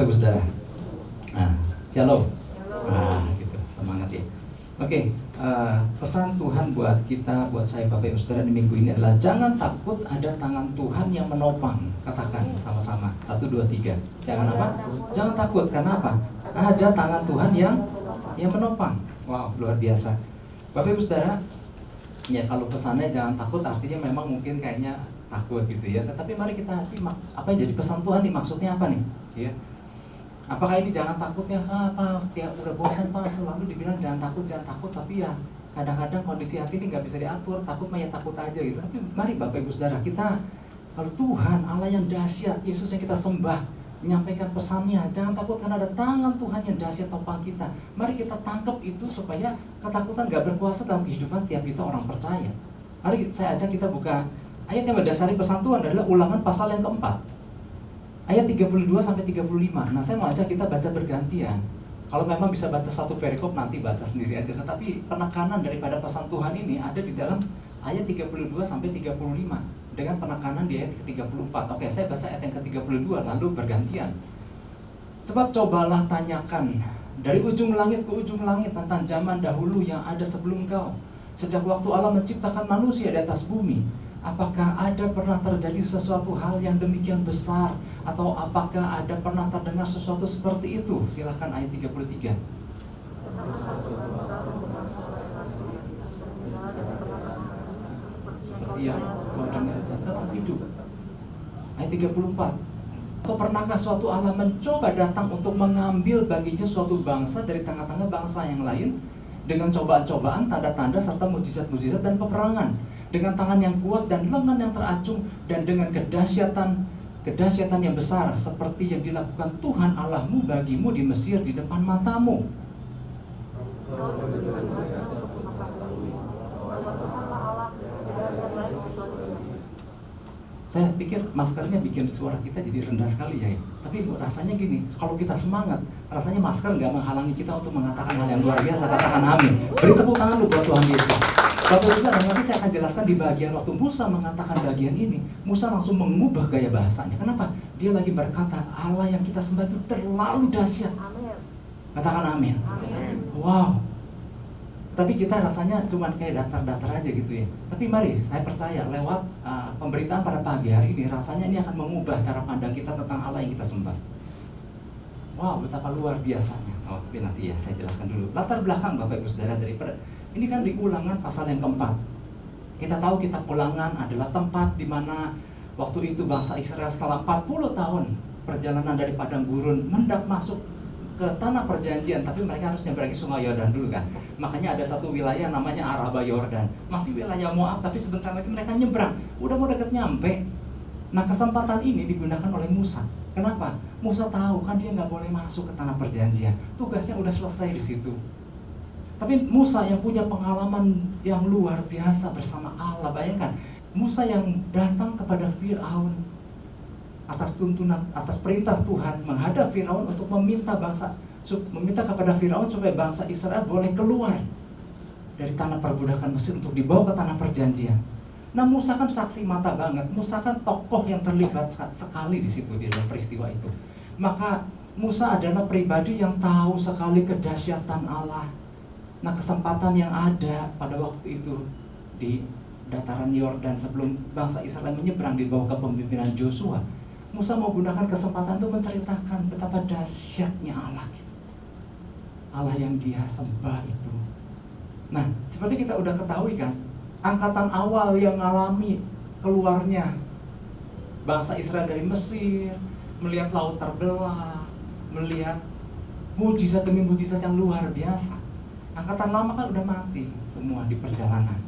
Bapak Ibu Saudara. Nah, shalom. Nah, gitu, semangat ya. Oke, pesan Tuhan buat kita, buat saya Bapak Ibu Saudara di minggu ini adalah jangan takut, ada tangan Tuhan yang menopang. Katakan sama-sama, 1, 2, 3. Jangan apa? Jangan takut, karena apa? Ada tangan Tuhan yang menopang. Wow, luar biasa. Bapak Ibu Saudara, ya kalau pesannya jangan takut artinya memang mungkin kayaknya takut gitu ya. Tetapi mari kita simak apa yang jadi pesan Tuhan nih, maksudnya apa nih? Ya. Apakah ini jangan takutnya apa? Setiap udah bosan Pak selalu dibilang jangan takut, tapi ya kadang-kadang kondisi hati ini nggak bisa diatur, takut mah ya takut aja gitu. Tapi mari Bapak Ibu Saudara, kita kalau Tuhan Allah yang dahsyat, Yesus yang kita sembah, menyampaikan pesannya, jangan takut karena ada tangan Tuhan yang dahsyat topang kita. Mari kita tangkap itu supaya ketakutan gak berkuasa dalam kehidupan setiap kita orang percaya. Mari saya ajak kita buka ayat yang mendasari pesan Tuhan adalah Ulangan pasal yang keempat, ayat 32 sampai 35. Nah, saya mau ajak kita baca bergantian. Kalau memang bisa baca satu perikop nanti baca sendiri aja, tetapi penekanan daripada pesan Tuhan ini ada di dalam ayat 32 sampai 35 dengan penekanan di ayat ke-34. Oke, saya baca ayat yang ke-32 lalu bergantian. Sebab cobalah tanyakan dari ujung langit ke ujung langit tentang zaman dahulu yang ada sebelum kau. Sejak waktu Allah menciptakan manusia di atas bumi, apakah ada pernah terjadi sesuatu hal yang demikian besar? Atau apakah ada pernah terdengar sesuatu seperti itu? Silakan ayat 33. Seperti yang kau dengar tetap hidup. Ayat 34. Atau pernahkah suatu Allah mencoba datang untuk mengambil baginya suatu bangsa dari tengah-tengah bangsa yang lain dengan cobaan-cobaan, tanda-tanda, serta mujizat-mujizat dan peperangan, dengan tangan yang kuat dan lengan yang teracung, dan dengan kedahsyatan yang besar seperti yang dilakukan Tuhan Allahmu bagimu di Mesir di depan matamu. Saya pikir maskernya bikin suara kita jadi rendah sekali ya. Tapi rasanya gini, kalau kita semangat, rasanya masker nggak menghalangi kita untuk mengatakan hal yang luar biasa. Katakan amin. Beri tepuk tangan lu buat Tuhan Yesus. Bapak Ibu Saudara, nanti saya akan jelaskan di bagian waktu Musa mengatakan bagian ini, Musa langsung mengubah gaya bahasanya. Kenapa? Dia lagi berkata, Allah yang kita sembah itu terlalu dahsyat. Katakan amin. Wow. Tapi kita rasanya cuma kayak datar-datar aja gitu ya. Tapi mari, saya percaya lewat pemberitaan pada pagi hari ini, rasanya ini akan mengubah cara pandang kita tentang Allah yang kita sembah. Wow, betapa luar biasanya. Oh, tapi nanti ya saya jelaskan dulu. Latar belakang Bapak Ibu Saudara daripada ini kan di Ulangan pasal yang keempat. Kita tahu kitab Ulangan adalah tempat di mana waktu itu bangsa Israel setelah 40 tahun perjalanan dari padang gurun hendak masuk ke tanah perjanjian, tapi mereka harus nyeberangi sungai Yordan dulu kan. Makanya ada satu wilayah namanya Araba Yordan, masih wilayah Moab, tapi sebentar lagi mereka nyebrang, udah mau deket nyampe. Nah, kesempatan ini digunakan oleh Musa. Kenapa? Musa tahu kan dia nggak boleh masuk ke tanah perjanjian, tugasnya udah selesai di situ. Tapi Musa yang punya pengalaman yang luar biasa bersama Allah, bayangkan Musa yang datang kepada Firaun atas tuntunan, atas perintah Tuhan menghadap Firaun untuk meminta kepada Firaun supaya bangsa Israel boleh keluar dari tanah perbudakan Mesir untuk dibawa ke tanah perjanjian. Nah, Musa kan saksi mata banget, Musa kan tokoh yang terlibat sekali di situ di dalam peristiwa itu. Maka Musa adalah pribadi yang tahu sekali kedahsyatan Allah. Nah, kesempatan yang ada pada waktu itu di dataran Yordan sebelum bangsa Israel menyeberang di bawah kepemimpinan Joshua, Musa mau gunakan kesempatan itu menceritakan betapa dahsyatnya Allah. Allah yang dia sembah itu. Nah, seperti kita udah ketahui kan, angkatan awal yang mengalami keluarnya bangsa Israel dari Mesir, melihat laut terbelah, melihat mujizat demi mujizat yang luar biasa. Angkatan lama kan udah mati semua di perjalanan.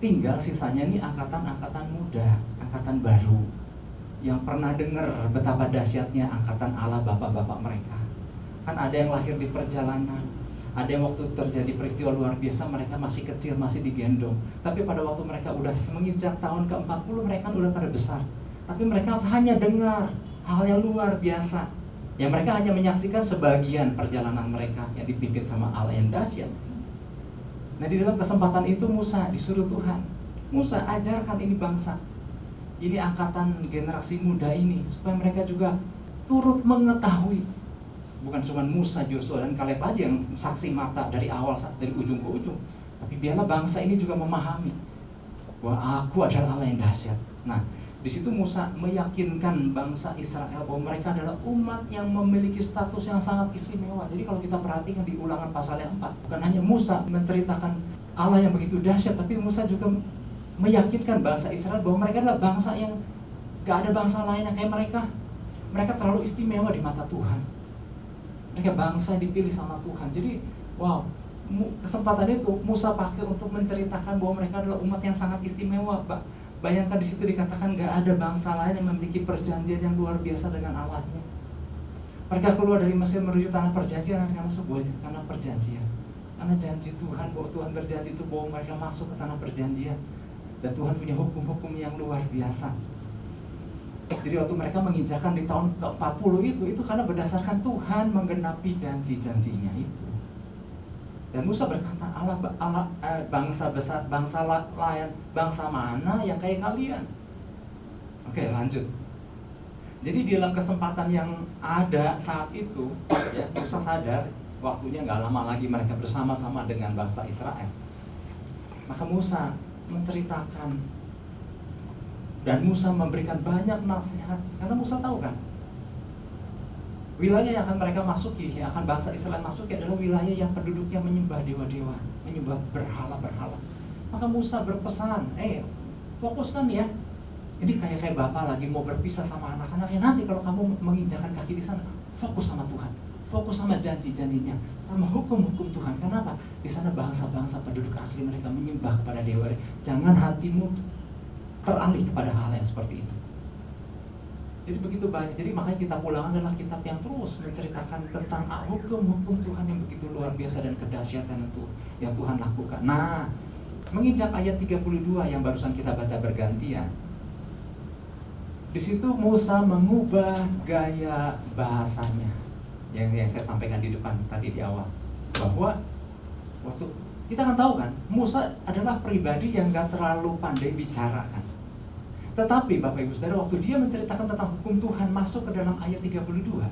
Tinggal sisanya nih angkatan-angkatan muda, angkatan baru, yang pernah dengar betapa dahsyatnya angkatan Allah bapak-bapak mereka. Kan ada yang lahir di perjalanan, ada yang waktu terjadi peristiwa luar biasa mereka masih kecil, masih digendong. Tapi pada waktu mereka udah menginjak tahun ke-40 mereka kan udah pada besar. Tapi mereka hanya dengar hal yang luar biasa. Ya, mereka hanya menyaksikan sebagian perjalanan mereka yang dipimpin sama Allah yang dahsyat. Nah, di dalam kesempatan itu Musa disuruh Tuhan, Musa ajarkan ini bangsa, ini angkatan generasi muda ini, supaya mereka juga turut mengetahui. Bukan cuma Musa, Joshua, dan Kaleb aja yang saksi mata dari awal, dari ujung ke ujung. Tapi biarlah bangsa ini juga memahami bahwa aku adalah Allah yang dahsyat. Nah, di situ Musa meyakinkan bangsa Israel bahwa mereka adalah umat yang memiliki status yang sangat istimewa. Jadi kalau kita perhatikan di Ulangan pasal yang 4, bukan hanya Musa menceritakan Allah yang begitu dahsyat, tapi Musa juga meyakinkan bangsa Israel bahwa mereka adalah bangsa yang gak ada bangsa lain yang kayak mereka. Mereka terlalu istimewa di mata Tuhan. Mereka bangsa yang dipilih sama Tuhan. Jadi, wow, kesempatan itu Musa pakai untuk menceritakan bahwa mereka adalah umat yang sangat istimewa. Bayangkan di situ dikatakan gak ada bangsa lain yang memiliki perjanjian yang luar biasa dengan Allahnya. Mereka keluar dari Mesir menuju tanah perjanjian karena perjanjian. Karena janji Tuhan, bahwa Tuhan berjanji itu bahwa mereka masuk ke tanah perjanjian. Dan Tuhan punya hukum-hukum yang luar biasa. Jadi waktu mereka menginjakan di tahun ke-40 itu karena berdasarkan Tuhan menggenapi janji-janjinya itu. Dan Musa berkata, bangsa besar, bangsa lain, bangsa mana yang kayak kalian? Oke, lanjut. Jadi di dalam kesempatan yang ada saat itu, ya, Musa sadar waktunya nggak lama lagi mereka bersama-sama dengan bangsa Israel. Maka Musa menceritakan dan Musa memberikan banyak nasihat, karena Musa tahu kan wilayah yang akan mereka masuki, yang akan bangsa Israel masuki adalah wilayah yang penduduknya menyembah dewa-dewa, menyembah berhala-berhala. Maka Musa berpesan, fokuskan ya. Ini kayak bapak lagi mau berpisah sama anak-anaknya. Nanti kalau kamu menginjakan kaki di sana, fokus sama Tuhan, fokus sama janji-janjinya, sama hukum-hukum Tuhan. Kenapa? Di sana bangsa-bangsa penduduk asli mereka menyembah kepada dewa. Jangan hatimu teralih kepada hal yang seperti itu. Jadi begitu banyak. Jadi makanya kitab Ulangan adalah kitab yang terus menceritakan tentang hukum-hukum Tuhan yang begitu luar biasa dan kedahsyatan itu yang Tuhan lakukan. Nah, menginjak ayat 32 yang barusan kita baca bergantian, di situ Musa mengubah gaya bahasanya yang saya sampaikan di depan tadi di awal, bahwa waktu kita kan tahu kan Musa adalah pribadi yang gak terlalu pandai bicara kan. Tetapi Bapak Ibu Saudara, waktu dia menceritakan tentang hukum Tuhan masuk ke dalam ayat 32,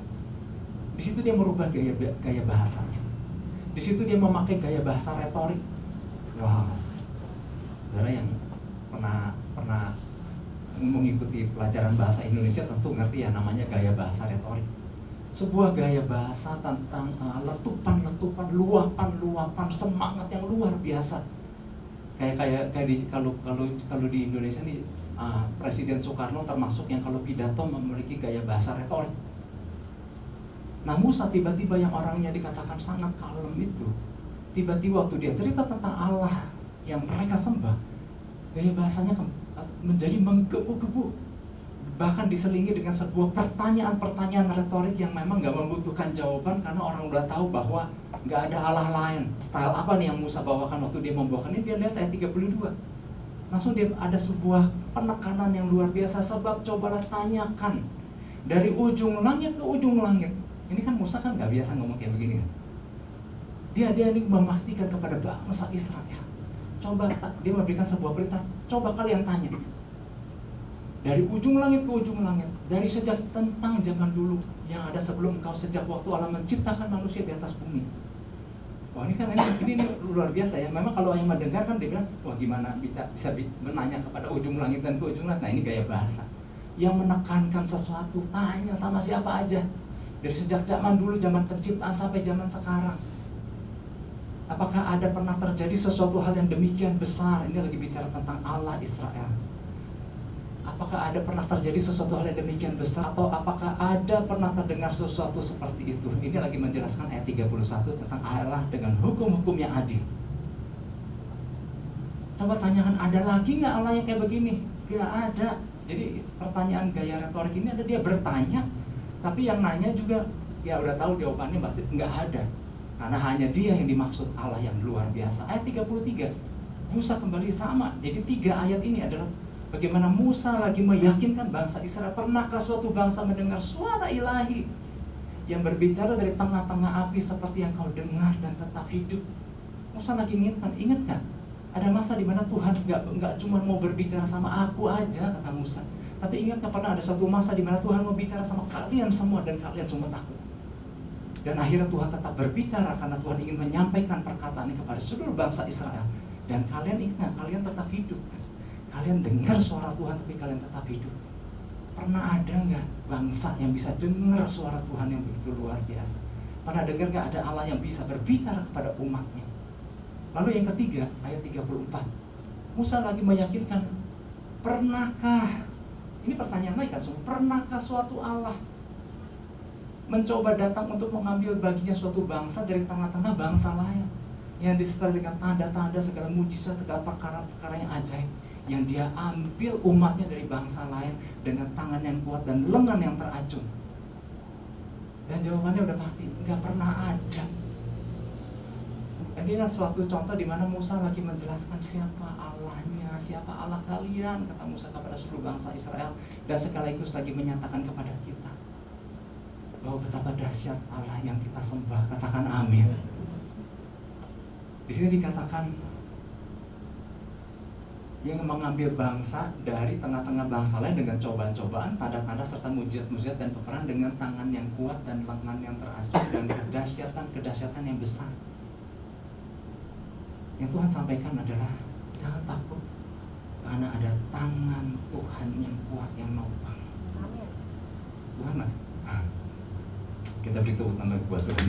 di situ dia merubah gaya bahasanya. Di situ dia memakai gaya bahasa retorik. Wow. Saudara yang pernah mengikuti pelajaran bahasa Indonesia tentu ngerti ya namanya gaya bahasa retorik. Sebuah gaya bahasa tentang letupan-letupan, luapan-luapan semangat yang luar biasa. Kayak kalau di Indonesia nih, Presiden Soekarno termasuk yang kalau pidato memiliki gaya bahasa retorik. Nah, Musa tiba-tiba yang orangnya dikatakan sangat kalem itu, tiba-tiba waktu dia cerita tentang Allah yang mereka sembah, gaya bahasanya menjadi menggebu-gebu, bahkan diselingi dengan sebuah pertanyaan-pertanyaan retorik yang memang gak membutuhkan jawaban, karena orang udah tahu bahwa gak ada Allah lain. Style apa nih yang Musa bawakan waktu dia membawakan ini? Dia lihat ayat 32, langsung dia ada sebuah penekanan yang luar biasa. Sebab cobalah tanyakan dari ujung langit ke ujung langit. Ini kan Musa kan gak biasa ngomong kayak begini kan. Dia ini memastikan kepada bangsa Israel, coba, dia memberikan sebuah perintah, coba kalian tanya dari ujung langit ke ujung langit, dari sejak tentang zaman dulu yang ada sebelum engkau, sejak waktu Allah menciptakan manusia di atas bumi. Wah, ini kan ini luar biasa ya. Memang kalau yang mendengar kan dia bilang, wah gimana bisa menanya kepada ujung langit dan ke ujung langit. Nah, ini gaya bahasa yang menekankan sesuatu. Tanya sama siapa aja, dari sejak zaman dulu, zaman penciptaan sampai zaman sekarang. Apakah ada pernah terjadi sesuatu hal yang demikian besar? Ini lagi bicara tentang Allah Israel. Apakah ada pernah terjadi sesuatu hal yang demikian besar? Atau apakah ada pernah terdengar sesuatu seperti itu? Ini lagi menjelaskan ayat 31 tentang Allah dengan hukum-hukum yang adil. Coba tanyakan, ada lagi gak Allah yang kayak begini? Gak ada. Jadi pertanyaan gaya retorik ini ada, dia bertanya, tapi yang nanya juga ya udah tahu jawabannya pasti gak ada. Karena hanya dia yang dimaksud Allah yang luar biasa. Ayat 33, Musa kembali sama. Jadi 3 ayat ini adalah bagaimana Musa lagi meyakinkan bangsa Israel. Pernahkah suatu bangsa mendengar suara ilahi yang berbicara dari tengah-tengah api seperti yang kau dengar dan tetap hidup? Musa lagi ingatkan, ingat gak? Ada masa di mana Tuhan gak cuma mau berbicara sama aku aja, kata Musa, Tapi ingat, pernah ada satu masa di mana Tuhan mau bicara sama kalian semua dan kalian semua takut. Dan akhirnya Tuhan tetap berbicara karena Tuhan ingin menyampaikan perkataan ini kepada seluruh bangsa Israel. Dan kalian ingat, kalian tetap hidup. Kalian dengar suara Tuhan tapi kalian tetap hidup. Pernah ada nggak bangsa yang bisa dengar suara Tuhan yang begitu luar biasa? Pernah dengar nggak ada Allah yang bisa berbicara kepada umatnya? Lalu yang ketiga, ayat 34. Musa lagi meyakinkan, pernahkah, ini pertanyaan mereka semua, pernahkah suatu Allah mencoba datang untuk mengambil baginya suatu bangsa dari tengah-tengah bangsa lain, yang disertai dengan tanda-tanda, segala mujizat, segala perkara-perkara yang ajaib, yang dia ambil umatnya dari bangsa lain dengan tangan yang kuat dan lengan yang teracung? Dan jawabannya udah pasti, nggak pernah ada. Ini adalah suatu contoh di mana Musa lagi menjelaskan siapa Allahnya, siapa Allah kalian, kata Musa kepada seluruh bangsa Israel, dan sekaligus lagi menyatakan kepada kita bahwa betapa dahsyat Allah yang kita sembah. Katakan amin. Di sini dikatakan yang mengambil bangsa dari tengah-tengah bangsa lain dengan cobaan-cobaan, tanda-tanda serta mujizat-mujizat dan peperangan dengan tangan yang kuat dan lengan yang teracung dan kedahsyatan yang besar. Yang Tuhan sampaikan adalah jangan takut karena ada tangan Tuhan yang kuat yang nopang. Tuhan lah. Kita beri tepuk tangan buat Tuhan.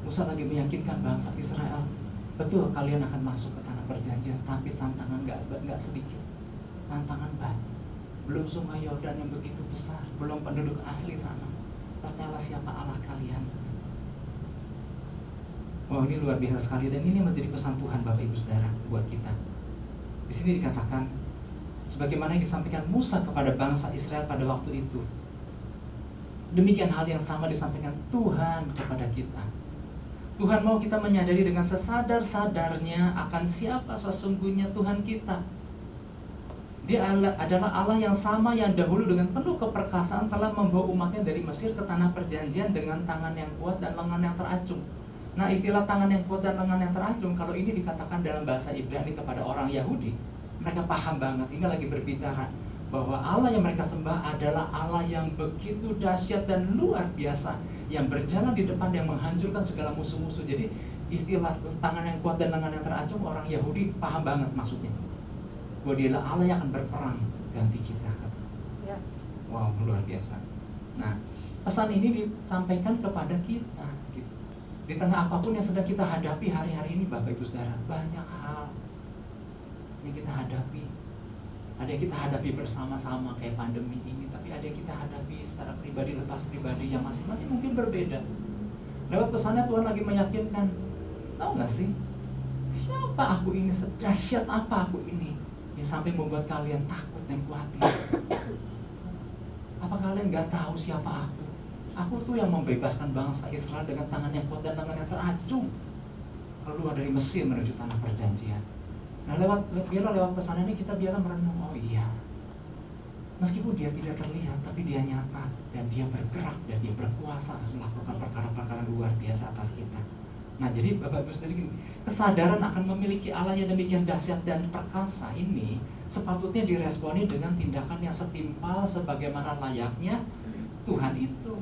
Musa lagi meyakinkan bangsa Israel, betul kalian akan masuk ke tanah perjanjian, tapi tantangan nggak sedikit, tantangan banyak. Belum sungai Yordan yang begitu besar, belum penduduk asli sana. Percayalah siapa Allah kalian. Wow, ini luar biasa sekali, dan ini menjadi pesan Tuhan Bapak Ibu Saudara buat kita. Di sini dikatakan sebagaimana yang disampaikan Musa kepada bangsa Israel pada waktu itu, demikian hal yang sama disampaikan Tuhan kepada kita. Tuhan mau kita menyadari dengan sesadar-sadarnya akan siapa sesungguhnya Tuhan kita. Dia adalah Allah yang sama yang dahulu dengan penuh keperkasaan telah membawa umatnya dari Mesir ke tanah perjanjian dengan tangan yang kuat dan lengan yang teracung. Nah, istilah tangan yang kuat dan lengan yang teracung, kalau ini dikatakan dalam bahasa Ibrani kepada orang Yahudi, mereka paham banget. Ini lagi berbicara bahwa Allah yang mereka sembah adalah Allah yang begitu dahsyat dan luar biasa, yang berjalan di depan, yang menghancurkan segala musuh-musuh. Jadi istilah tangan yang kuat dan lengan yang teracung, orang Yahudi paham banget maksudnya, bahwa dialah Allah yang akan berperang ganti kita. Ya. Wow, luar biasa. Nah, pesan ini disampaikan kepada kita gitu. Di tengah apapun yang sedang kita hadapi hari-hari ini Bapak Ibu Saudara, banyak hal yang kita hadapi. Ada yang kita hadapi bersama-sama kayak pandemi ini, tapi ada yang kita hadapi secara pribadi, lepas pribadi yang masing-masing mungkin berbeda. Lewat pesannya Tuhan lagi meyakinkan, tahu gak sih, siapa aku ini, sedahsyat apa aku ini, yang sampai membuat kalian takut dan khawatir. Apa kalian gak tahu siapa aku? Aku tuh yang membebaskan bangsa Israel dengan tangan yang kuat dan lengan yang teracung, keluar dari Mesir menuju tanah perjanjian. Nah, biarlah lewat pesan ini kita biarlah merenung, oh iya, meskipun dia tidak terlihat, tapi dia nyata, dan dia bergerak, dan dia berkuasa melakukan perkara-perkara luar biasa atas kita. Nah, jadi Bapak Ibu sendiri gini, kesadaran akan memiliki Allah yang demikian dahsyat dan perkasa ini sepatutnya diresponi dengan tindakan yang setimpal sebagaimana layaknya Tuhan itu.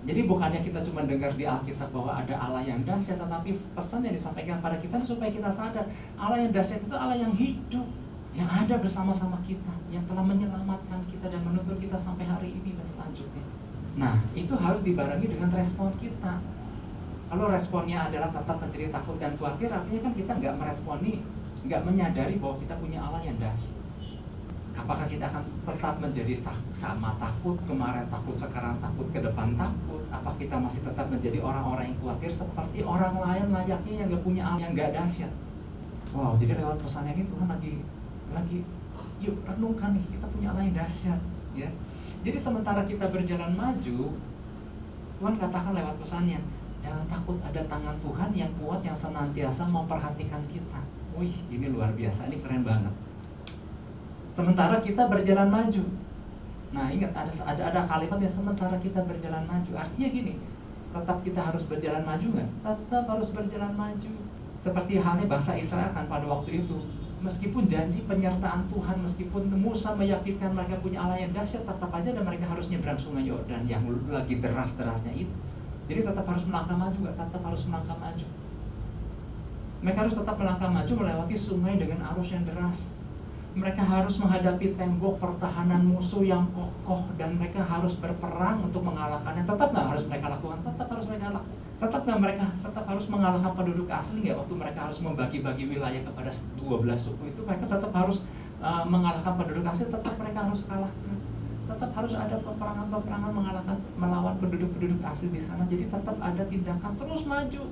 Jadi bukannya kita cuma dengar di Alkitab bahwa ada Allah yang dahsyat, tetapi pesan yang disampaikan pada kita supaya kita sadar Allah yang dahsyat itu Allah yang hidup, yang ada bersama-sama kita, yang telah menyelamatkan kita dan menuntun kita sampai hari ini dan selanjutnya. Nah, itu harus dibarengi dengan respon kita. Kalau responnya adalah tetap menjadi takut dan khawatir, artinya kan kita nggak meresponi, nggak menyadari bahwa kita punya Allah yang dahsyat. Apakah kita akan tetap menjadi sama takut, kemarin takut, sekarang takut, ke depan takut? Apa kita masih tetap menjadi orang-orang yang khawatir seperti orang lain layaknya yang gak punya Allah yang gak dahsyat? Wow, jadi lewat pesan ini Tuhan lagi yuk renungkan nih, kita punya Allah yang dahsyat, ya. Jadi sementara kita berjalan maju, Tuhan katakan lewat pesannya, jangan takut, ada tangan Tuhan yang kuat yang senantiasa memperhatikan kita. Wih, ini luar biasa, ini keren banget. Sementara kita berjalan maju. Nah, ingat ada kalimat yang sementara kita berjalan maju. Artinya gini, tetap kita harus berjalan maju nggak? Tetap harus berjalan maju. Seperti halnya bangsa Israel kan pada waktu itu, Meskipun janji penyertaan Tuhan, meskipun Musa meyakinkan mereka punya Allah yang dahsyat, tetap aja dan mereka harus nyebrang sungai Yordan yang lagi deras-derasnya itu. Jadi tetap harus melangkah maju, tetap harus melangkah maju. Mereka harus tetap melangkah maju melewati sungai dengan arus yang deras. Mereka harus menghadapi tembok pertahanan musuh yang kokoh dan mereka harus berperang untuk mengalahkannya. Tetap nggak harus mereka lakukan? Tetap harus mereka lakukan. Tetap nggak mereka tetap harus mengalahkan penduduk asli nggak? Waktu mereka harus membagi-bagi wilayah kepada 12 suku itu, mereka tetap harus mengalahkan penduduk asli. Tetap mereka harus kalahkan. Tetap harus ada peperangan-peperangan melawan penduduk-penduduk asli di sana. Jadi tetap ada tindakan terus maju.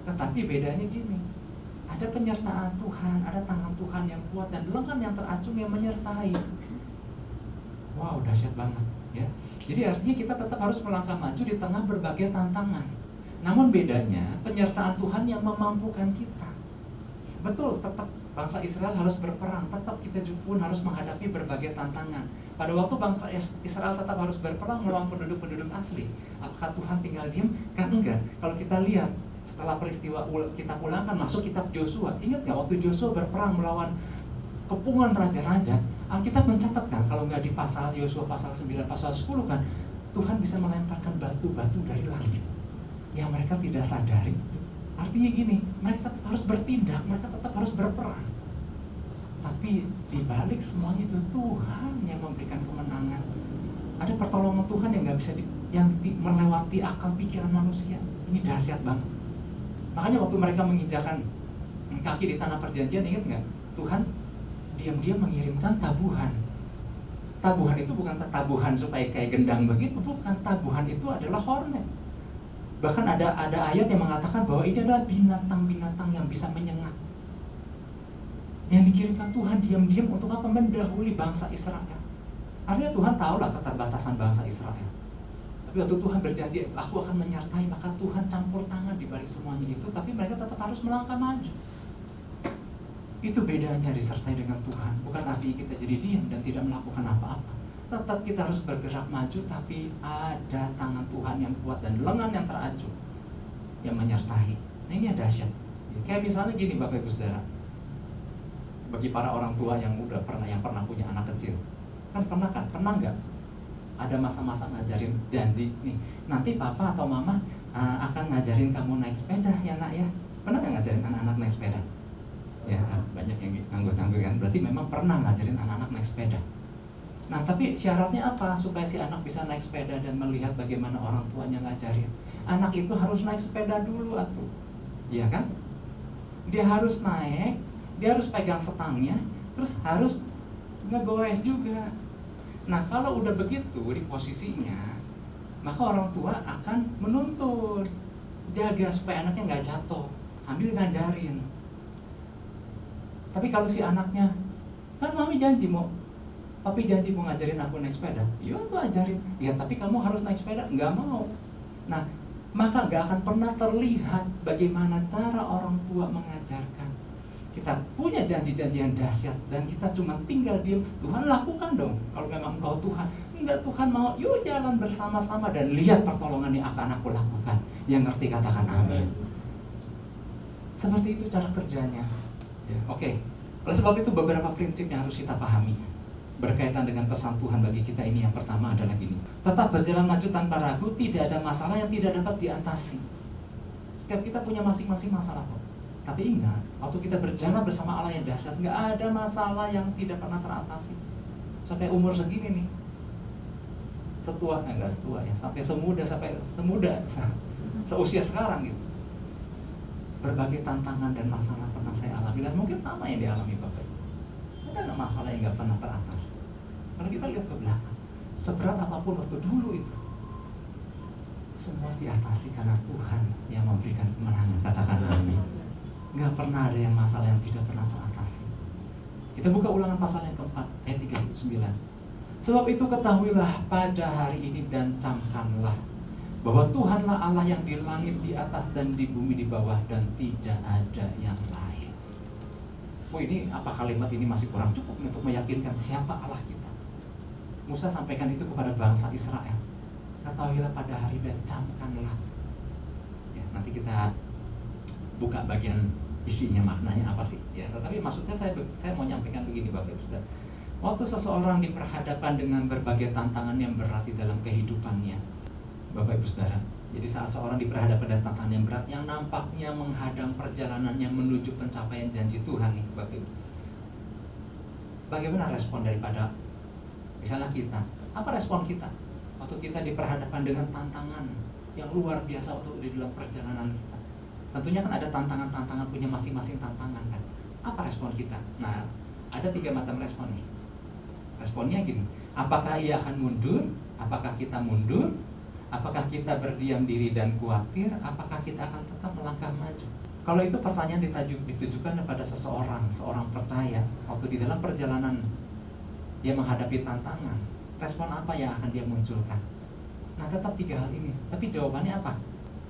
Tetapi bedanya gini, ada penyertaan Tuhan, ada tangan Tuhan yang kuat dan lengan yang teracung yang menyertai. Wow, dahsyat banget ya. Jadi artinya kita tetap harus melangkah maju di tengah berbagai tantangan. Namun bedanya penyertaan Tuhan yang memampukan kita. Betul, tetap bangsa Israel harus berperang, tetap kita pun harus menghadapi berbagai tantangan. Pada waktu bangsa Israel tetap harus berperang melawan penduduk-penduduk asli. Apakah Tuhan tinggal diam? Kan enggak. Kalau kita lihat setelah peristiwa kita pulangkan masuk kitab Joshua, ingat nggak waktu Joshua berperang melawan kepungan raja-raja, Alkitab mencatatkan kalau nggak di pasal Yosua pasal 9, pasal 10 kan, Tuhan bisa melemparkan batu-batu dari langit yang mereka tidak sadari. Artinya gini, mereka tetap harus bertindak, mereka tetap harus berperang. Tapi di balik semuanya itu Tuhan yang memberikan kemenangan. Ada pertolongan Tuhan yang nggak bisa yang melewati akal pikiran manusia. Ini dahsyat banget. Makanya waktu mereka menginjakan kaki di tanah perjanjian, ingat nggak? Tuhan diam-diam mengirimkan tabuhan. Tabuhan itu bukan tabuhan supaya kayak gendang begitu, bukan. Tabuhan itu adalah hornet. Bahkan ada ayat yang mengatakan bahwa ini adalah binatang-binatang yang bisa menyengat. Yang dikirimkan Tuhan diam-diam untuk apa? Mendahului bangsa Israel. Artinya Tuhan tahulah keterbatasan bangsa Israel. Tapi waktu Tuhan berjanji, aku akan menyertai, maka Tuhan campur tangan di balik semuanya itu, tapi mereka tetap harus melangkah maju. Itu bedanya disertai dengan Tuhan. Bukan artinya kita jadi diam dan tidak melakukan apa-apa. Tetap kita harus bergerak maju, tapi ada tangan Tuhan yang kuat dan lengan yang teracung yang menyertai. Nah ini ada dahsyat. Kayak misalnya gini Bapak Ibu Saudara, bagi para orang tua yang pernah punya anak kecil, kan pernah nggak? Ada masa-masa ngajarin janji nih, nanti papa atau mama akan ngajarin kamu naik sepeda ya nak ya. Pernah nggak ngajarin anak-anak naik sepeda? Ya banyak yang nganggur-nganggur kan. Berarti memang pernah ngajarin anak-anak naik sepeda. Nah tapi syaratnya apa supaya si anak bisa naik sepeda dan melihat bagaimana orang tuanya ngajarin? Anak itu harus naik sepeda dulu atuh, iya kan? Dia harus naik, dia harus pegang setangnya, terus harus ngegoes juga. Nah kalau udah begitu di posisinya, maka orang tua akan menuntun, jaga supaya anaknya nggak jatuh sambil ngajarin. Tapi kalau si anaknya, kan mami janji papi janji mau ngajarin aku naik sepeda, iya tuh ajarin, ya tapi kamu harus naik sepeda, nggak mau. Nah maka nggak akan pernah terlihat bagaimana cara orang tua mengajarkan. Kita punya janji-janji yang dahsyat dan kita cuma tinggal diam. Tuhan lakukan dong kalau memang engkau Tuhan. Enggak, Tuhan mau yuk jalan bersama-sama dan lihat pertolongan yang akan aku lakukan. Yang ngerti katakan amin. Seperti itu cara kerjanya ya, oke. Oleh sebab itu beberapa prinsip yang harus kita pahami berkaitan dengan pesan Tuhan bagi kita ini. Yang pertama adalah gini, tetap berjalan maju tanpa ragu. Tidak ada masalah yang tidak dapat diatasi. Setiap kita punya masing-masing masalah kok. Tapi ingat, waktu kita berjalan bersama Allah yang dahsyat, nggak ada masalah yang tidak pernah teratasi. Sampai umur segini nih, nggak setua ya, sampai semuda, seusia sekarang gitu. Berbagai tantangan dan masalah pernah saya alami dan mungkin sama yang dialami Bapak. Ada masalah yang nggak pernah teratasi. Kalau kita lihat ke belakang, seberat apapun waktu dulu itu, semua diatasi karena Tuhan yang memberikan kemenangan. Katakan amin. Nggak pernah ada yang masalah yang tidak pernah teratasi. Kita buka Ulangan pasal yang keempat ayat 39. Sebab itu ketahuilah pada hari ini dan camkanlah bahwa Tuhanlah Allah yang di langit di atas dan di bumi di bawah, dan tidak ada yang lain. Oh ini apa kalimat ini masih kurang cukup untuk meyakinkan siapa Allah kita. Musa sampaikan itu kepada bangsa Israel. Ketahuilah pada hari dan camkanlah. Ya, nanti kita buka bagian isinya, maknanya apa sih? Ya, tetapi maksudnya saya mau nyampaikan begini Bapak Ibu Saudara. Waktu seseorang diperhadapkan dengan berbagai tantangan yang berat di dalam kehidupannya, Bapak Ibu Saudara. Jadi saat seorang diperhadapkan dengan tantangan yang berat yang nampaknya menghadang perjalanannya menuju pencapaian janji Tuhan nih Bapak Ibu. Bagaimana respon daripada misalnya kita? Apa respon kita waktu kita diperhadapkan dengan tantangan yang luar biasa waktu di dalam perjalanan kita? Tentunya kan ada tantangan-tantangan, punya masing-masing tantangan kan. Apa respon kita? Nah, ada 3 macam respon nih. Responnya gini, apakah ia akan mundur? Apakah kita mundur? Apakah kita berdiam diri dan khawatir? Apakah kita akan tetap melangkah maju? Kalau itu pertanyaan ditujukan kepada seorang percaya waktu di dalam perjalanan dia menghadapi tantangan, respon apa yang akan dia munculkan? Nah, tetap 3 hal ini. Tapi jawabannya apa?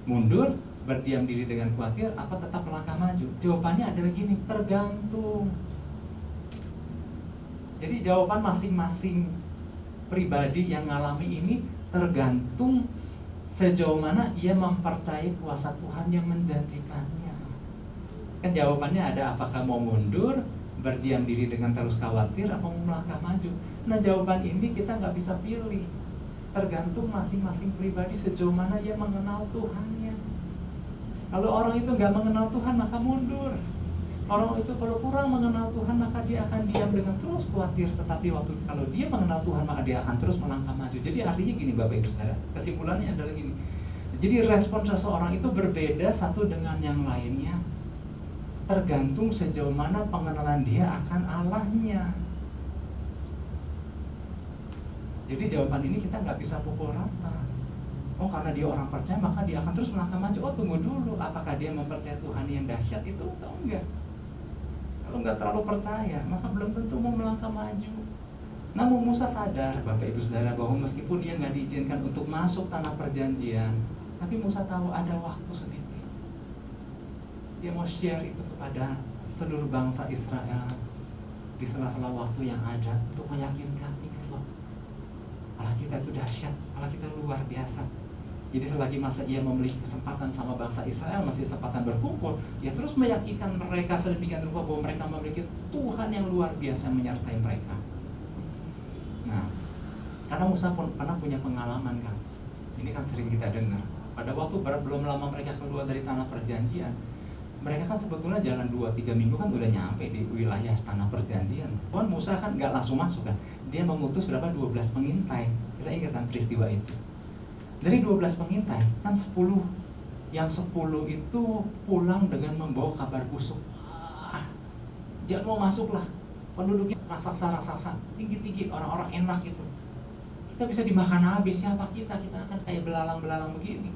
Mundur, berdiam diri dengan khawatir, apa tetap melangkah maju? Jawabannya adalah gini, tergantung. Jadi jawaban masing-masing pribadi yang ngalami ini tergantung sejauh mana ia mempercayai kuasa Tuhan yang menjanjikannya. Kan jawabannya ada, apakah mau mundur, berdiam diri dengan terus khawatir, apa mau melangkah maju. Nah, jawaban ini kita nggak bisa pilih. Tergantung masing-masing pribadi sejauh mana ia mengenal Tuhannya. Kalau orang itu nggak mengenal Tuhan maka mundur. Orang itu kalau kurang mengenal Tuhan maka dia akan diam dengan terus khawatir. Tetapi kalau dia mengenal Tuhan maka dia akan terus melangkah maju. Jadi artinya gini Bapak Ibu Saudara, kesimpulannya adalah gini. Jadi respon seseorang itu berbeda satu dengan yang lainnya, tergantung sejauh mana pengenalan dia akan Allahnya. Jadi jawaban ini kita nggak bisa pukul rata. Oh, karena dia orang percaya maka dia akan terus melangkah maju. Oh, tunggu dulu, apakah dia mempercayai Tuhan yang dahsyat itu atau enggak? Kalau nggak terlalu percaya maka belum tentu mau melangkah maju. Namun Musa sadar Bapak Ibu Saudara bahwa meskipun dia nggak diizinkan untuk masuk tanah perjanjian, tapi Musa tahu ada waktu sedikit. Dia mau share itu kepada seluruh bangsa Israel di sela-sela waktu yang ada untuk meyakinkan, ingat loh, Allah kita itu dahsyat, Allah kita luar biasa. Jadi selagi masa ia memiliki kesempatan sama bangsa Israel, masih kesempatan berkumpul, ya terus meyakinkan mereka sedemikian rupa bahwa mereka memiliki Tuhan yang luar biasa menyertai mereka. Nah, karena Musa pun pernah punya pengalaman kan, ini kan sering kita dengar. Pada waktu belum lama mereka keluar dari tanah perjanjian, mereka kan sebetulnya jalan 2-3 minggu kan udah nyampe di wilayah tanah perjanjian. Tuhan Musa kan gak langsung masuk kan, dia mengutus berapa 12 pengintai. Kita ingat kan peristiwa itu. Dari 12 pengintai kan 10 itu pulang dengan membawa kabar busuk. Jangan mau masuk lah, penduduk raksasa tinggi-tinggi, orang-orang enak itu. Kita bisa dimakan habis, siapa kita akan kayak belalang-belalang begini.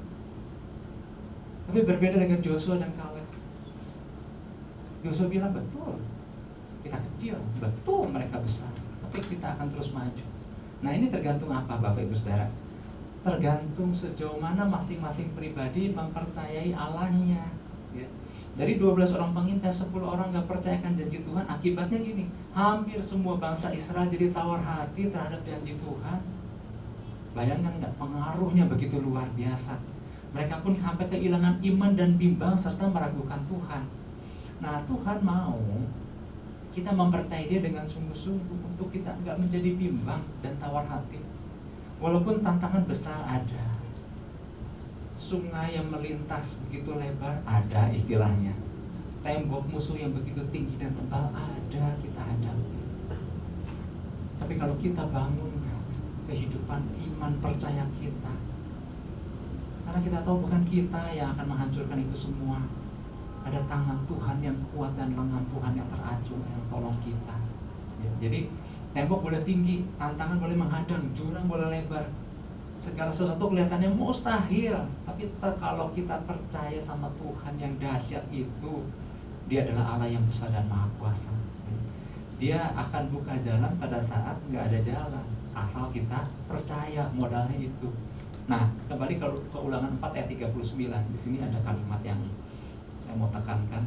Tapi berbeda dengan Joshua dan Kaleb. Joshua bilang betul, kita kecil, betul mereka besar, tapi kita akan terus maju. Nah, ini tergantung apa Bapak Ibu Saudara? Tergantung sejauh mana masing-masing pribadi mempercayai Allahnya ya. Dari 12 orang pengintai, 10 orang gak percayakan janji Tuhan. Akibatnya gini, hampir semua bangsa Israel jadi tawar hati terhadap janji Tuhan. Bayangkan gak, pengaruhnya begitu luar biasa. Mereka pun sampai kehilangan iman dan bimbang serta meragukan Tuhan. Nah, Tuhan mau kita mempercayai Dia dengan sungguh-sungguh untuk kita gak menjadi bimbang dan tawar hati. Walaupun tantangan besar ada, sungai yang melintas begitu lebar ada istilahnya, tembok musuh yang begitu tinggi dan tebal ada kita hadapi. Tapi kalau kita bangun kehidupan iman percaya kita, karena kita tahu bukan kita yang akan menghancurkan itu semua, ada tangan Tuhan yang kuat dan lengan Tuhan yang teracung yang tolong kita ya. Jadi tembok boleh tinggi, tantangan boleh menghadang, jurang boleh lebar, segala sesuatu kelihatannya mustahil. Tapi kalau kita percaya sama Tuhan yang dahsyat itu, Dia adalah Allah yang besar dan maha kuasa. Dia akan buka jalan pada saat nggak ada jalan, asal kita percaya, modalnya itu. Nah, kembali ke Ulangan 4 ayat 39. Di sini ada kalimat yang saya mau tekankan.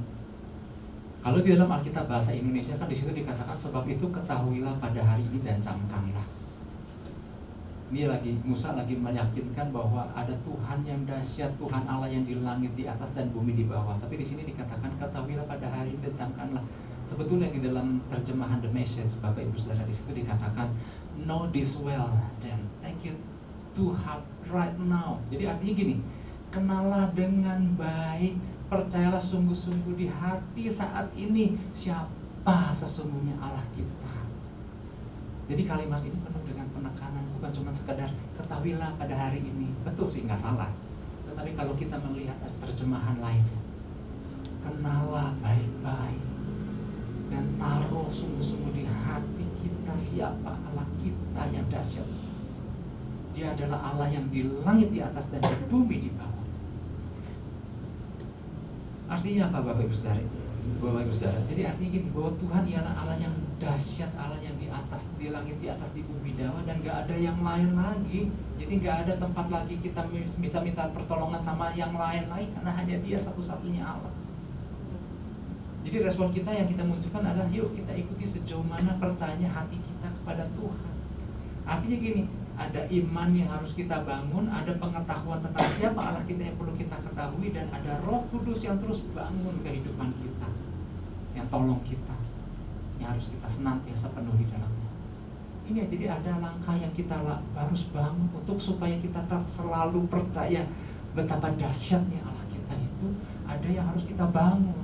Kalau di dalam Alkitab bahasa Indonesia kan di situ dikatakan, sebab itu ketahuilah pada hari ini dan camkanlah. Musa lagi meyakinkan bahwa ada Tuhan yang dahsyat, Tuhan Allah yang di langit di atas dan bumi di bawah. Tapi di sini dikatakan ketahuilah pada hari ini dan camkanlah. Sebetulnya di dalam terjemahan The Message, Bapak Ibu Saudara, di situ dikatakan know this well then take it to heart right now. Jadi artinya gini, kenalah dengan baik, percayalah sungguh-sungguh di hati saat ini siapa sesungguhnya Allah kita. Jadi kalimat ini penuh dengan penekanan, bukan cuma sekedar ketahuilah pada hari ini. Betul sih, nggak salah. Tetapi kalau kita melihat terjemahan lainnya, kenalah baik-baik dan taruh sungguh-sungguh di hati kita siapa Allah kita yang dahsyat. Dia adalah Allah yang di langit di atas dan di bumi di bawah. Artinya apa Bapak Ibu Saudara? Bapak Ibu Saudara, jadi artinya gini, bahwa Tuhan ialah Allah yang dahsyat, Allah yang di atas, di langit di atas, di bumi di bawah, dan gak ada yang lain lagi. Jadi gak ada tempat lagi kita bisa minta pertolongan sama yang lain lagi, karena hanya Dia satu-satunya Allah. Jadi respon kita yang kita munculkan adalah yuk kita ikuti sejauh mana percayanya hati kita kepada Tuhan. Artinya gini, ada iman yang harus kita bangun, ada pengetahuan tentang siapa Allah kita yang perlu kita ketahui, dan ada Roh Kudus yang terus bangun kehidupan kita, yang tolong kita, yang harus kita senantiasa penuh di dalamnya. Ini ya, jadi ada langkah yang kita harus bangun untuk supaya kita selalu percaya betapa dahsyatnya Allah kita itu. Ada yang harus kita bangun.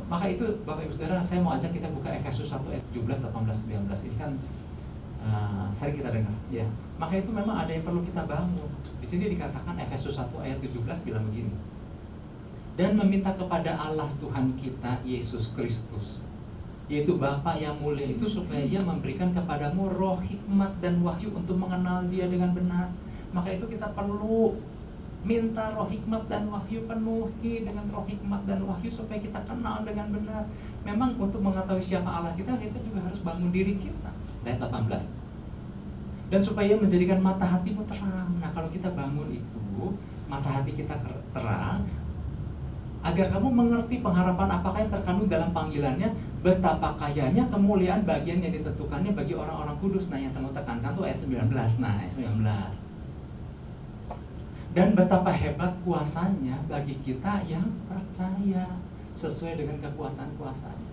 Maka itu Bapak Ibu Saudara, saya mau ajak kita buka Efesus 1 ayat 17, 18, 19. Ini kan sering kita dengar, ya. Maka itu memang ada yang perlu kita bangun. Di sini dikatakan Efesus 1 ayat 17 bilang begini. Dan meminta kepada Allah Tuhan kita Yesus Kristus, yaitu Bapa yang mulia itu, supaya Ia memberikan kepadamu roh hikmat dan wahyu untuk mengenal Dia dengan benar. Maka itu kita perlu minta roh hikmat dan wahyu, penuhi dengan roh hikmat dan wahyu supaya kita kenal dengan benar. Memang untuk mengetahui siapa Allah kita juga harus bangun diri kita. Ayat 18. Dan supaya menjadikan mata hatimu terang. Nah, kalau kita bangun itu, mata hati kita terang, agar kamu mengerti pengharapan apakah yang terkandung dalam panggilannya, betapa kayanya kemuliaan bagian yang ditentukannya bagi orang-orang kudus. Nah, yang saya mau tekankan tuh ayat 19. Nah, ayat 19. Dan betapa hebat kuasanya bagi kita yang percaya, sesuai dengan kekuatan kuasanya.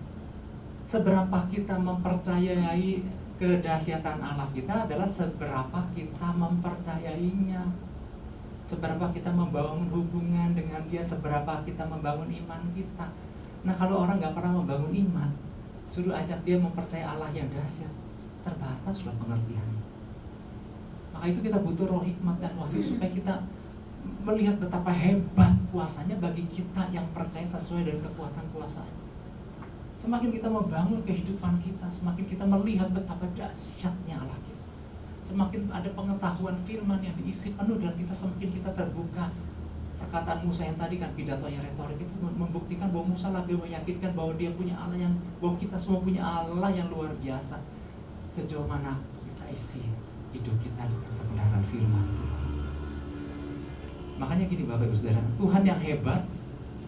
Seberapa kita mempercayai kedahsyatan Allah kita adalah seberapa kita mempercayainya. Seberapa kita membangun hubungan dengan Dia, seberapa kita membangun iman kita. Nah, kalau orang gak pernah membangun iman, suruh ajak dia mempercayai Allah yang dahsyat, terbatas loh pengertiannya. Maka itu kita butuh roh hikmat dan wahyu supaya kita melihat betapa hebat kuasanya bagi kita yang percaya sesuai dengan kekuatan kuasanya. Semakin kita membangun kehidupan kita, semakin kita melihat betapa dahsyatnya Allah kita. Semakin ada pengetahuan firman yang diisi penuh dalam kita, semakin kita terbuka. Perkataan Musa yang tadi kan, pidatonya retorik itu membuktikan bahwa Musa lagi meyakinkan bahwa dia punya Allah bahwa kita semua punya Allah yang luar biasa. Sejauh mana kita isi hidup kita dengan kebenaran firman Tuhan. Makanya gini Bapak Ibu Saudara, Tuhan yang hebat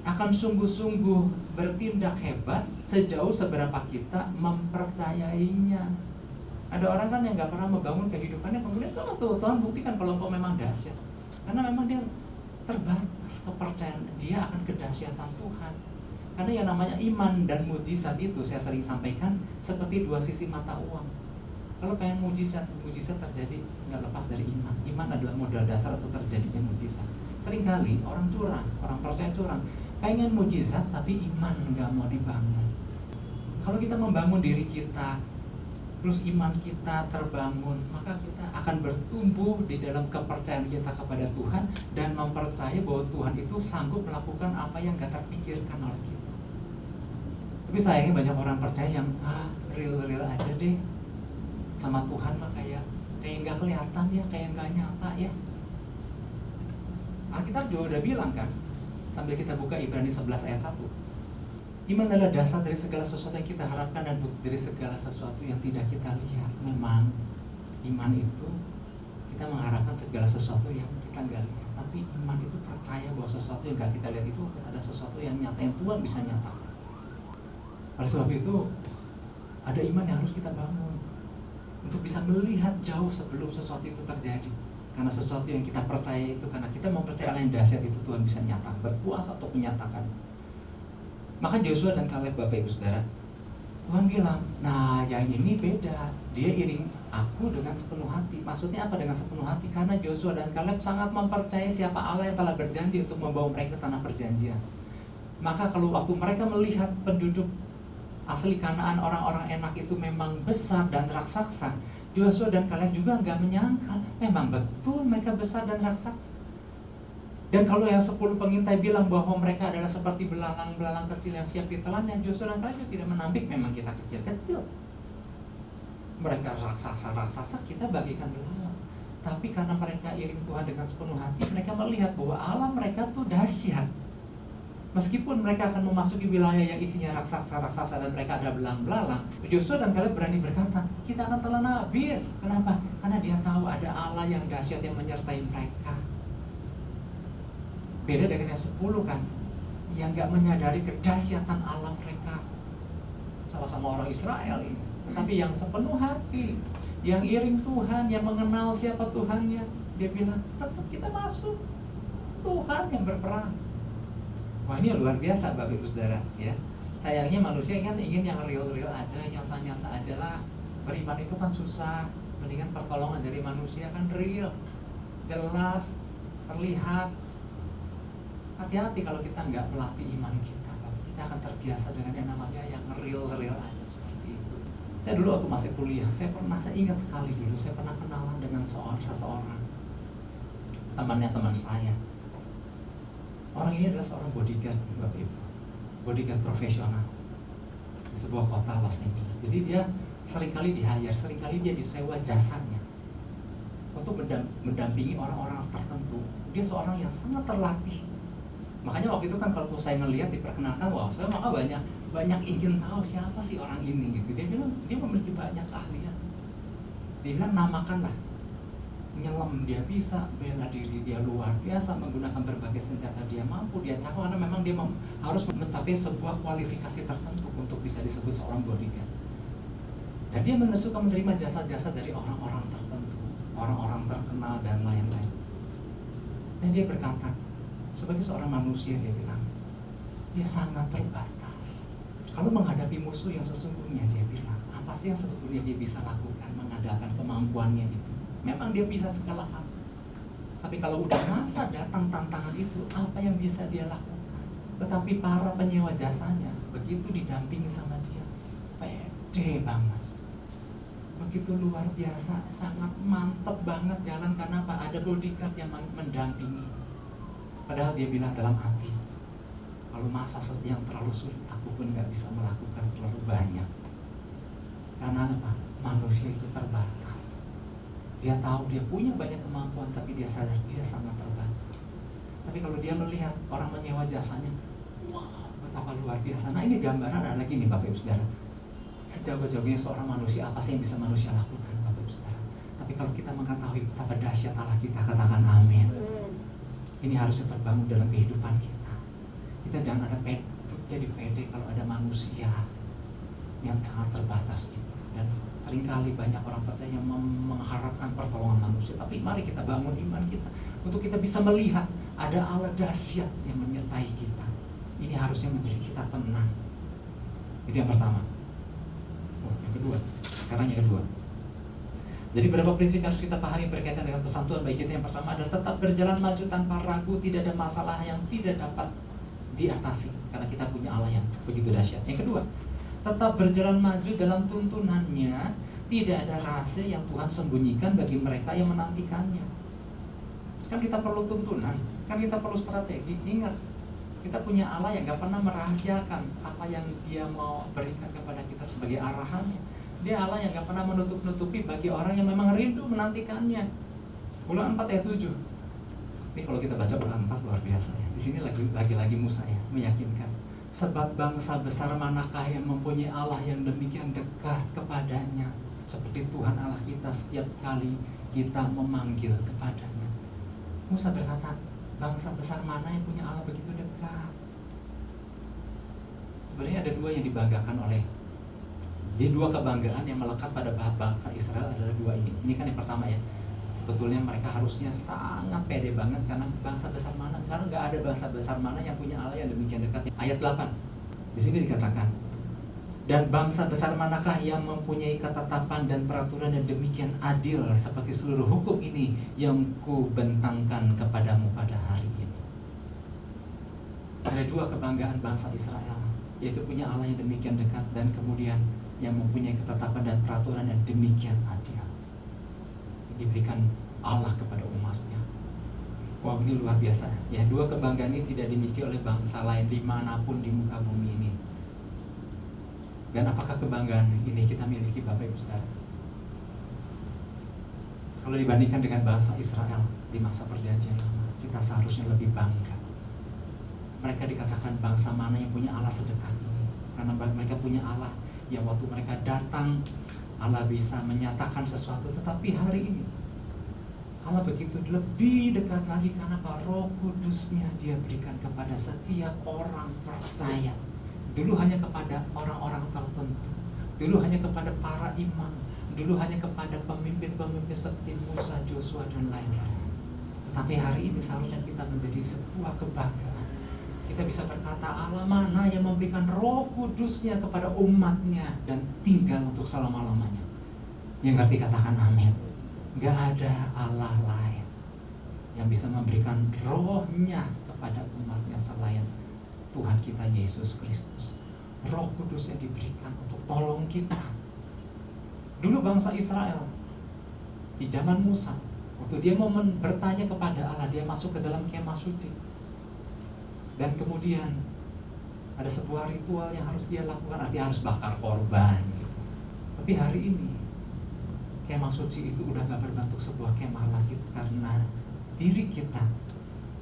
akan sungguh-sungguh bertindak hebat sejauh seberapa kita mempercayainya. Ada orang kan yang gak pernah membangun kehidupannya, kemudian Tuhan buktikan kalau engkau memang dahsyat. Karena memang dia terbatas kepercayaan dia akan kedahsyatan Tuhan. Karena yang namanya iman dan mujizat itu saya sering sampaikan seperti dua sisi mata uang. Kalau pengen mujizat terjadi nggak lepas dari iman. Iman adalah modal dasar untuk terjadinya mujizat. Seringkali orang curang, orang percaya curang, pengen mujizat tapi iman nggak mau dibangun. Kalau kita membangun diri kita, terus iman kita terbangun, maka kita akan bertumbuh di dalam kepercayaan kita kepada Tuhan dan mempercayai bahwa Tuhan itu sanggup melakukan apa yang gak terpikirkan oleh kita. Tapi sayangnya banyak orang percaya yang real aja deh sama Tuhan, mah kayak gak kelihatan ya, kayak gak nyata ya. Alkitab juga udah bilang kan, sambil kita buka Ibrani 11 ayat 1. Iman adalah dasar dari segala sesuatu yang kita harapkan dan bukti dari segala sesuatu yang tidak kita lihat. Memang iman itu kita mengharapkan segala sesuatu yang kita nggak lihat, tapi iman itu percaya bahwa sesuatu yang nggak kita lihat itu ada sesuatu yang nyata, yang Tuhan bisa nyatakan. Oleh sebab itu ada iman yang harus kita bangun. untuk bisa melihat jauh sebelum sesuatu itu terjadi. Karena sesuatu yang kita percaya itu, karena kita mempercayai Allah yang dahsyat itu, Tuhan bisa nyata, berkuasa untuk menyatakan. Maka Joshua dan Kaleb, Bapak Ibu Saudara, Tuhan bilang, nah yang ini beda, dia iring aku dengan sepenuh hati. Maksudnya apa dengan sepenuh hati? Karena Joshua dan Kaleb sangat mempercayai siapa Allah yang telah berjanji untuk membawa mereka ke tanah perjanjian. Maka kalau waktu mereka melihat penduduk asli Kanaan, orang-orang enak itu memang besar dan raksasa, Joshua dan Kaleb juga nggak menyangka, memang betul mereka besar dan raksasa. Dan kalau yang 10 pengintai bilang bahwa mereka adalah seperti belalang-belalang kecil yang siap ditelan, yang Joshua dan Kaleb tidak menampik, memang kita kecil-kecil. Mereka raksasa-raksasa, kita bagikan belalang. Tapi karena mereka iring Tuhan dengan sepenuh hati, mereka melihat bahwa Allah mereka tuh dahsyat. Meskipun mereka akan memasuki wilayah yang isinya raksasa-raksasa dan mereka ada belang-belalang, Joshua dan Kaleb berani berkata, kita akan telan habis. Kenapa? Karena dia tahu ada Allah yang dahsyat yang menyertai mereka. Beda dengan yang 10 kan, yang gak menyadari kedahsyatan Allah mereka. Sama-sama orang Israel ini, tetapi yang sepenuh hati, yang iring Tuhan, yang mengenal siapa Tuhannya, dia bilang, tetap kita masuk, Tuhan yang berperang. Wah, ini luar biasa Bapak Ibu Saudara ya. Sayangnya manusia kan ingin yang real-real aja, nyata-nyata aja lah. Beriman itu kan susah. Mendingan pertolongan dari manusia kan real, jelas, terlihat. Hati-hati kalau kita nggak melatih iman kita, kita akan terbiasa dengan yang namanya yang real-real aja seperti itu. Saya dulu waktu masih kuliah, saya ingat sekali dulu, saya pernah kenalan dengan seseorang, temannya teman saya. Orang ini adalah seorang bodyguard, Bapak Ibu, bodyguard profesional di sebuah kota Los Angeles. Jadi dia seringkali di-hire, seringkali dia disewa jasanya untuk mendampingi orang-orang tertentu. Dia seorang yang sangat terlatih. Makanya waktu itu kan kalau saya ngelihat diperkenalkan, wow, saya maka banyak ingin tahu siapa sih orang ini gitu. Dia bilang dia memiliki banyak keahlian. Dia bilang namakanlah, nyelam dia bisa, bela diri dia luar biasa, menggunakan berbagai senjata dia mampu, dia tahu karena memang dia harus mencapai sebuah kualifikasi tertentu untuk bisa disebut seorang bodyguard. Dan dia suka menerima jasa-jasa dari orang-orang tertentu, orang-orang terkenal dan lain-lain. Dan dia berkata, sebagai seorang manusia dia bilang, dia sangat terbatas. Kalau menghadapi musuh yang sesungguhnya, dia bilang, apa sih yang sebetulnya dia bisa lakukan mengandalkan kemampuannya itu? Memang dia bisa segala hal. Tapi kalau udah masa datang tantangan itu, apa yang bisa dia lakukan? Tetapi para penyewa jasanya, begitu didampingi sama dia, pede banget. Begitu luar biasa, sangat mantep banget jalan karena apa? Ada bodyguard yang mendampingi. Padahal dia bilang dalam hati, kalau masa yang terlalu sulit, aku pun gak bisa melakukan terlalu banyak. Karena apa? Manusia itu terbatas. Dia tahu dia punya banyak kemampuan, tapi dia sadar dia sangat terbatas. Tapi kalau dia melihat orang menyewa jasanya, wow, betapa luar biasa. Nah ini gambaran ada lagi nih Bapak Ibu Saudara. Sejauh-jauhnya seorang manusia, apa sih yang bisa manusia lakukan Bapak Ibu Saudara? Tapi kalau kita mengetahui betapa dahsyat Allah kita, katakan amin. Ini harusnya terbangun dalam kehidupan kita. Kita jangan jadi pede kalau ada manusia yang sangat terbatas itu. Dan seringkali banyak orang percaya mengharapkan pertolongan manusia. Tapi mari kita bangun iman kita untuk kita bisa melihat ada Allah dahsyat yang menyertai kita. Ini harusnya menjadi kita tenang. Itu yang pertama. Yang kedua, caranya kedua. Jadi beberapa prinsip yang harus kita pahami berkaitan dengan pesan Tuhan bagi kita. Yang pertama adalah tetap berjalan maju tanpa ragu, tidak ada masalah yang tidak dapat diatasi karena kita punya Allah yang begitu dahsyat. Yang kedua, tetap berjalan maju dalam tuntunannya, tidak ada rahasia yang Tuhan sembunyikan bagi mereka yang menantikannya. Kan kita perlu tuntunan, kan kita perlu strategi. Ingat, kita punya Allah yang gak pernah merahasiakan apa yang Dia mau berikan kepada kita sebagai arahannya. Dia Allah yang gak pernah menutup-nutupi bagi orang yang memang rindu menantikannya. Ulangan 4 ayat 7. Ini kalau kita baca ulangan 4 luar biasa ya. Di sini lagi Musa ya, meyakinkan. Sebab bangsa besar manakah yang mempunyai Allah yang demikian dekat kepadanya, seperti Tuhan Allah kita setiap kali kita memanggil kepadanya. Musa berkata, bangsa besar mana yang punya Allah begitu dekat? Sebenarnya ada dua yang dibanggakan oleh Jadi dua kebanggaan yang melekat pada bangsa Israel adalah dua ini. Ini kan yang pertama ya. Sebetulnya mereka harusnya sangat pede banget karena bangsa besar mana? Karena nggak ada bangsa besar mana yang punya Allah yang demikian dekat. Ayat 8. Di sini dikatakan, dan bangsa besar manakah yang mempunyai ketetapan dan peraturan yang demikian adil seperti seluruh hukum ini yang kubentangkan kepadamu pada hari ini. Ada dua kebanggaan bangsa Israel, yaitu punya Allah yang demikian dekat dan kemudian yang mempunyai ketetapan dan peraturan yang demikian adil. Diberikan Allah kepada umatnya. Wah, ini luar biasa. Ya, dua kebanggaan ini tidak dimiliki oleh bangsa lain dimanapun di muka bumi ini. Dan apakah kebanggaan ini kita miliki, Bapak Ibu Saudara? Kalau dibandingkan dengan bangsa Israel di masa perjanjian lama, kita seharusnya lebih bangga. Mereka dikatakan bangsa mana yang punya Allah sedekat ini, karena mereka punya Allah yang waktu mereka datang, Allah bisa menyatakan sesuatu. Tetapi hari ini Allah begitu lebih dekat lagi karena Roh Kudusnya Dia berikan kepada setiap orang percaya. Dulu hanya kepada orang-orang tertentu, dulu hanya kepada para imam, dulu hanya kepada pemimpin-pemimpin seperti Musa, Joshua, dan lain-lain. Tetapi hari ini seharusnya kita menjadi sebuah kebanggaan. Kita bisa berkata, Allah mana yang memberikan Roh Kudusnya kepada umatnya dan tinggal untuk selama-lamanya. Yang ngerti katakan amin. Gak ada Allah lain yang bisa memberikan rohnya kepada umatnya selain Tuhan kita Yesus Kristus. Roh Kudus yang diberikan untuk tolong kita. Dulu bangsa Israel di zaman Musa, waktu dia mau bertanya kepada Allah, dia masuk ke dalam kemah suci. Dan kemudian ada sebuah ritual yang harus dia lakukan, artinya harus bakar korban gitu. Tapi hari ini kemah suci itu udah gak berbentuk sebuah kemah lagi, karena diri kita,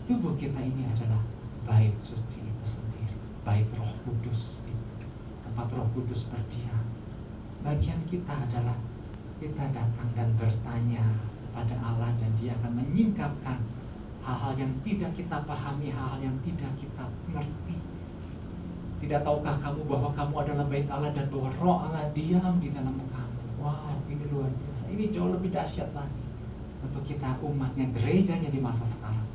tubuh kita ini adalah bait suci itu sendiri, bait Roh Kudus itu, tempat Roh Kudus berdiam. Bagian kita adalah kita datang dan bertanya kepada Allah, dan Dia akan menyingkapkan hal-hal yang tidak kita pahami, hal-hal yang tidak kita mengerti. Tidak tahukah kamu bahwa kamu adalah bait Allah dan bahwa Roh Allah diam di dalam kamu? Wow, ini luar biasa. Ini jauh lebih dahsyat lagi untuk kita umatnya, gerejanya di masa sekarang.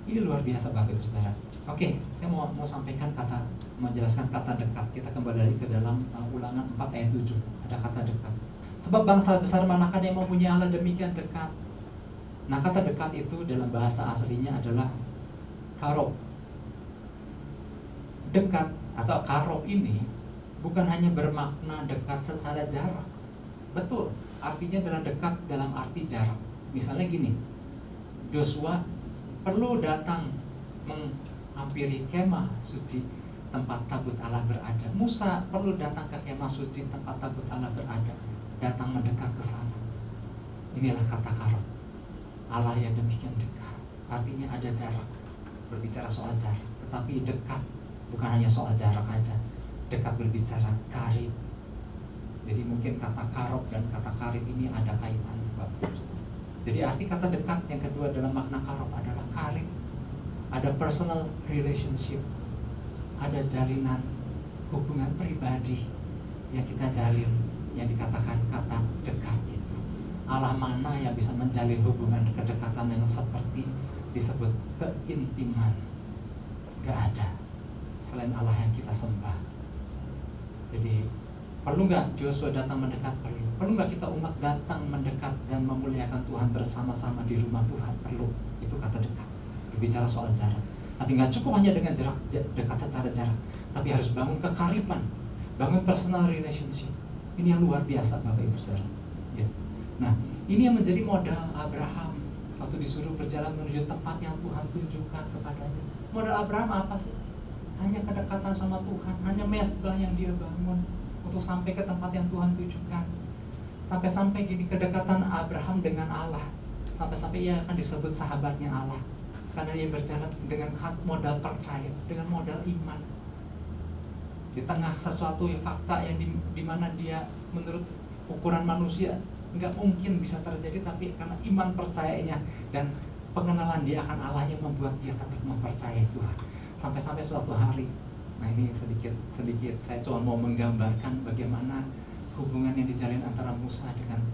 Ini luar biasa Bapak Ibu Saudara. Oke, saya mau sampaikan menjelaskan kata dekat. Kita kembali lagi ke dalam Ulangan 4 ayat 7. Ada kata dekat. Sebab bangsa besar manakah yang mempunyai Allah demikian dekat. Nah, kata dekat itu dalam bahasa aslinya adalah karob. Dekat atau karob ini bukan hanya bermakna dekat secara jarak. Betul, artinya adalah dekat dalam arti jarak. Misalnya gini, Joshua perlu datang menghampiri kemah suci tempat tabut Allah berada. Musa perlu datang ke kemah suci tempat tabut Allah berada, datang mendekat ke sana. Inilah kata karob. Allah yang demikian dekat, artinya ada jarak. Berbicara soal jarak, tetapi dekat bukan hanya soal jarak aja. Dekat berbicara karib. Jadi mungkin kata karob dan kata karib ini ada kaitannya, Bapak. Jadi arti kata dekat yang kedua dalam makna karob adalah karib. Ada personal relationship, ada jalinan hubungan pribadi yang kita jalin, yang dikatakan kata dekat itu. Allah mana yang bisa menjalin hubungan kedekatan yang seperti disebut keintiman? Gak ada selain Allah yang kita sembah. Jadi perlu nggak Joshua datang mendekat? Perlu nggak kita umat datang mendekat dan memuliakan Tuhan bersama-sama di rumah Tuhan? Perlu. Itu kata dekat. Berbicara soal jarak. Tapi nggak cukup hanya dengan jarak, dekat secara jarak, tapi harus bangun kekariban, bangun personal relationship. Ini yang luar biasa Bapak Ibu Saudara. Ya. Nah, ini yang menjadi modal Abraham waktu disuruh berjalan menuju tempat yang Tuhan tunjukkan kepadanya. Modal Abraham apa sih? Hanya kedekatan sama Tuhan, hanya mezbah yang dia bangun untuk sampai ke tempat yang Tuhan tujukan. Sampai-sampai gini kedekatan Abraham dengan Allah, sampai-sampai ia akan disebut sahabatnya Allah, karena dia berjalan dengan modal percaya, dengan modal iman. Di tengah sesuatu yang fakta yang dimana dia menurut ukuran manusia nggak mungkin bisa terjadi, tapi karena iman percayanya dan pengenalan dia akan Allah yang membuat dia tetap mempercayai Tuhan. Sampai-sampai suatu hari, nah ini sedikit saya cuma mau menggambarkan bagaimana hubungan yang dijalin antara Musa dengan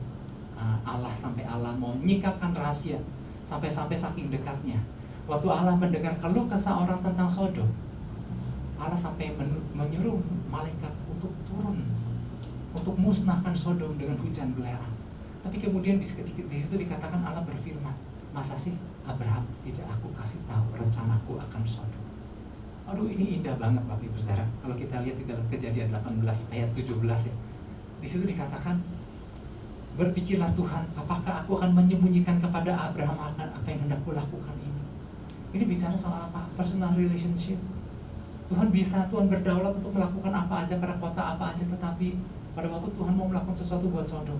Allah, sampai Allah mau nyingkapkan rahasia, sampai-sampai saking dekatnya. Waktu Allah mendengar keluh kesah orang tentang Sodom, Allah sampai menyuruh malaikat untuk turun, untuk musnahkan Sodom dengan hujan belerang. Tapi kemudian di situ dikatakan Allah berfirman, masa sih Abraham tidak aku kasih tahu rencanaku akan Sodom. Aduh, ini indah banget Bapak Ibu Saudara. Kalau kita lihat di dalam Kejadian 18 ayat 17 ya, di situ dikatakan, berpikirlah Tuhan, apakah aku akan menyembunyikan kepada Abraham akan apa yang hendak kulakukan ini. Ini bicara soal apa? Personal relationship. Tuhan bisa, Tuhan berdaulat untuk melakukan apa aja pada kota apa aja, tetapi pada waktu Tuhan mau melakukan sesuatu buat Sodom,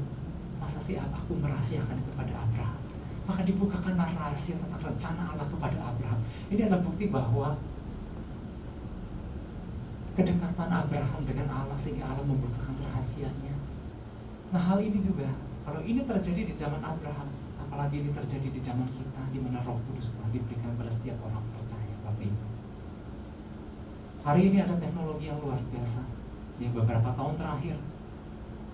masa sih aku merahasiakan itu kepada Abraham? Maka dibukakanlah rahasia tentang rencana Allah kepada Abraham. Ini adalah bukti bahwa kedekatan Abraham dengan Allah sehingga Allah membukakan rahasianya. Nah, hal ini juga, kalau ini terjadi di zaman Abraham, apalagi ini terjadi di zaman kita, di mana Roh Kudus telah diberikan pada setiap orang percaya, Bapak Ibu. Hari ini ada teknologi yang luar biasa. Di beberapa tahun terakhir,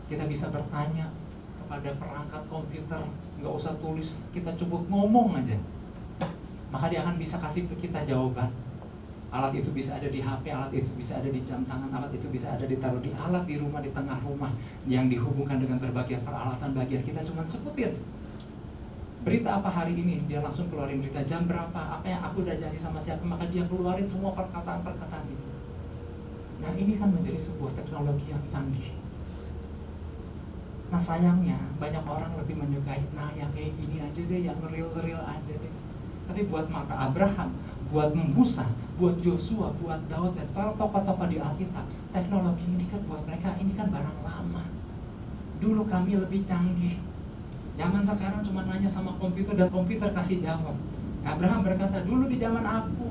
kita bisa bertanya kepada perangkat komputer, nggak usah tulis, kita cukup ngomong aja, maka dia akan bisa kasih kita jawaban. Alat itu bisa ada di HP, alat itu bisa ada di jam tangan, alat itu bisa ada ditaruh di alat di rumah, di tengah rumah, yang dihubungkan dengan berbagai peralatan bagian kita. Cuman sebutin berita apa hari ini, dia langsung keluarin berita jam berapa, apa yang aku udah janji sama siapa, maka dia keluarin semua perkataan-perkataan itu. Nah, ini kan menjadi sebuah teknologi yang canggih. Nah, sayangnya banyak orang lebih menyukai, nah yang kayak gini aja deh, yang real-real aja deh. Tapi buat mata Abraham, buat Musa, buat Joshua, buat Daud, dan para tokoh-tokoh di Alkitab, teknologi ini kan buat mereka ini kan barang lama. Dulu kami lebih canggih. Zaman sekarang cuma nanya sama komputer dan komputer kasih jawab. Abraham berkata, dulu di zaman aku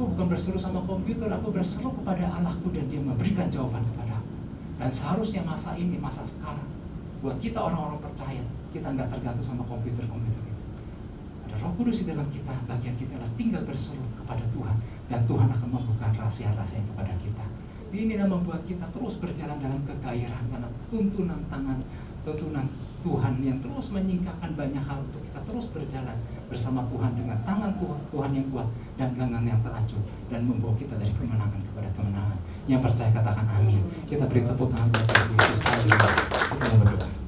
bukan berseru sama komputer, aku berseru kepada Allahku dan dia memberikan jawaban kepada aku. Dan seharusnya masa ini, masa sekarang, buat kita orang-orang percaya, kita nggak tergantung sama komputer-komputer itu. Ada Roh Kudus di dalam kita, bagian kita adalah tinggal berseru kepada Tuhan, dan Tuhan akan membuka rahasia-rahasia kepada kita. Ini yang membuat kita terus berjalan dalam kegairahan, karena tuntunan Tuhan yang terus menyingkapkan banyak hal untuk kita terus berjalan bersama Tuhan dengan tangan Tuhan yang kuat dan lengan yang teracung, dan membawa kita dari kemenangan kepada kemenangan. Yang percaya katakan amin. Kita beri tepuk tangan kepada Yesus. Kita mau berdoa.